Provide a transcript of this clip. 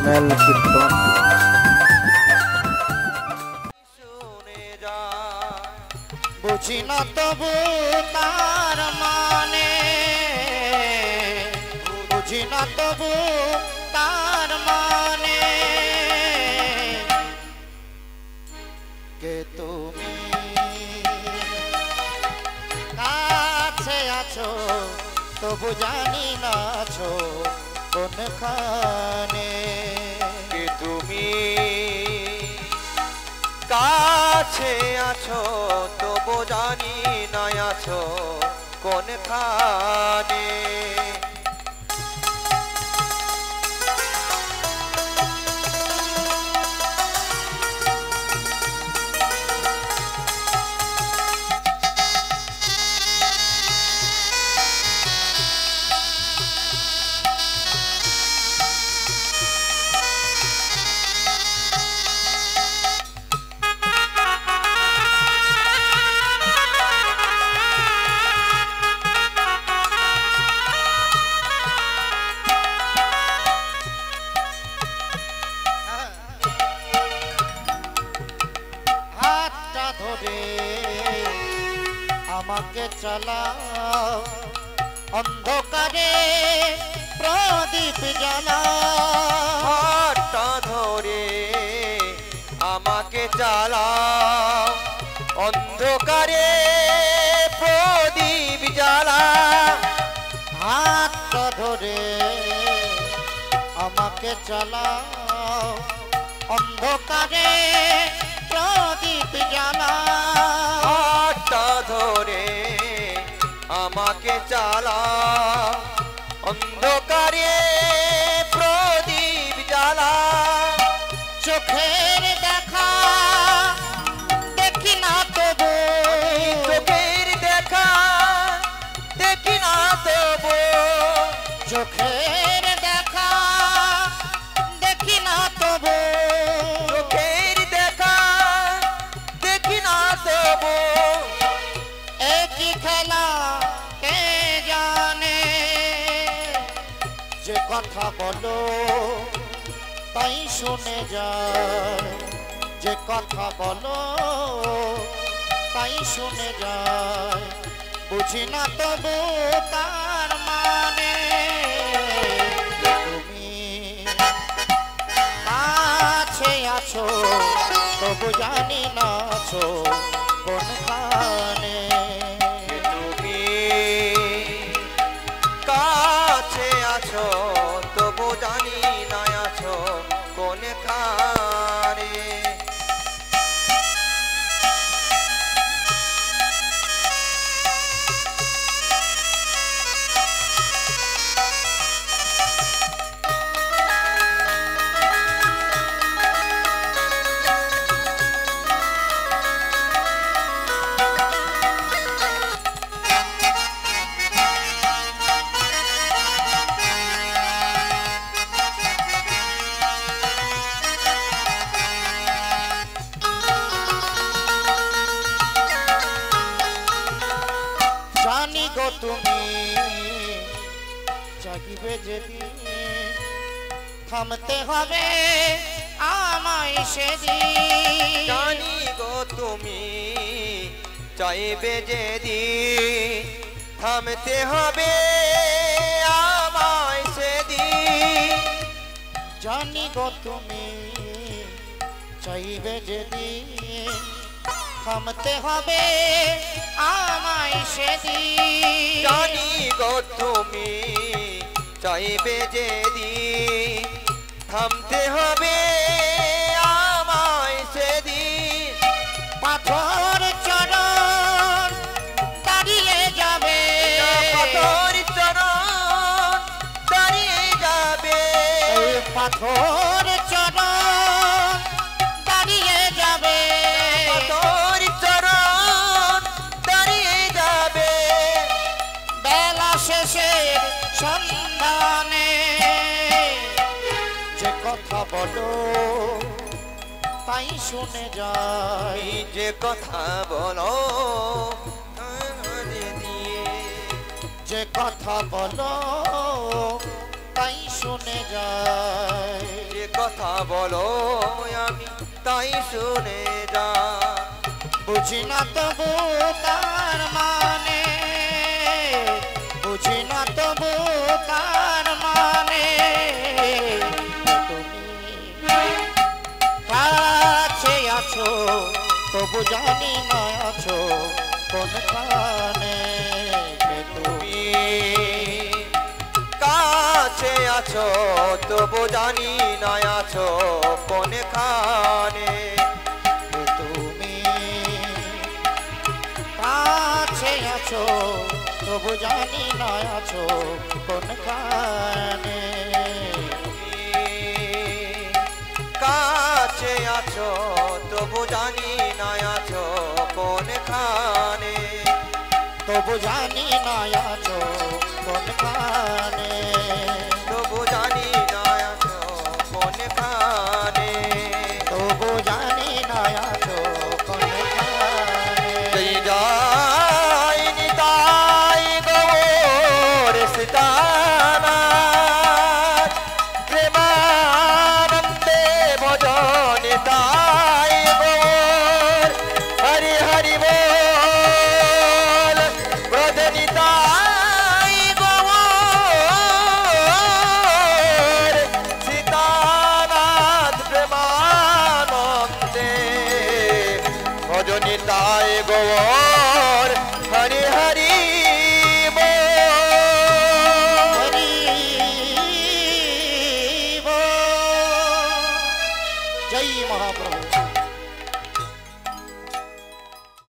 Mail কীর্তন। বুঝি না তবু তার মানে, বুঝি না তবু তার মানে, কে তুমি কাছে আছো তবু জানি না আছো কোনখানে, কে তুমি কাছে আছো তবু জানি না আছো কোনখানে। আমাকে চালাও অন্ধকারে প্রদীপ জ্বালাও, হাতটা ধরে আমাকে চালাও অন্ধকারে প্রদীপ জ্বালাও, হাতটা ধরে আমাকে চালাও অন্ধকারে প্রদীপ জ্বালাও, হাতটা ধরে আমাকে চালাও অন্ধকারে প্রদীপ জ্বালাও। চোখের দেখা দেখি না তবু, চোখের দেখা দেখি না তবু, চোখের দেখা দেখি না তবু, চোখের দেখা দেখি না তবু, একই খেলা কে জানে, যে কথা বলো তাই শুনে যায়, যে কথা বলো তাই শুনে যায়, বুঝি না তবু তার মানে, তুমি কাছে আছো তবু জানি না আছো কোনখানে, তুমি কাছে আছো তবু জানি না আছো কোনখানে। জানি গো তুমি চাইবে যেদিন থামতে হবে আমায় সেদিন, জানি গো তুমি চাইবে যেদিন থামতে হবে আমায় সেদিন, জানি গো তুমি চাইবে যেদিন থামতে হবে আমায় সেদিন, জানি গো তুমি চাইবে যেদিন থামতে হবে আমায় সেদিন, পাথর চরণ দাঁড়িয়ে যাবে, পাথর চরণ দাঁড়িয়ে যাবে, পাথর চরণ দাঁড়িয়ে যাবে, পাথর চরণ দাঁড়িয়ে যাবে, বেলা শেষের সন্ধানে, যে কথা বলো তাই শুনে যায়, যে কথা বলো যে কথা বলো তাই শুনে যায়, যে কথা বলো আমি তাই শুনে যা বুঝি না তবু তার মানে বুঝি না তবু তার মানে তুমি কাছে আছো তবু জানি না আছো কোনখানে তুমি কাছে আছো তবু জানি না আছো কোনখানে তুমি কাছে আছো তবু জানি না আছো কোনখানে কাছে আছো তবু জানি না আছো কোনখানে তবু জানি না আছো কোনখানে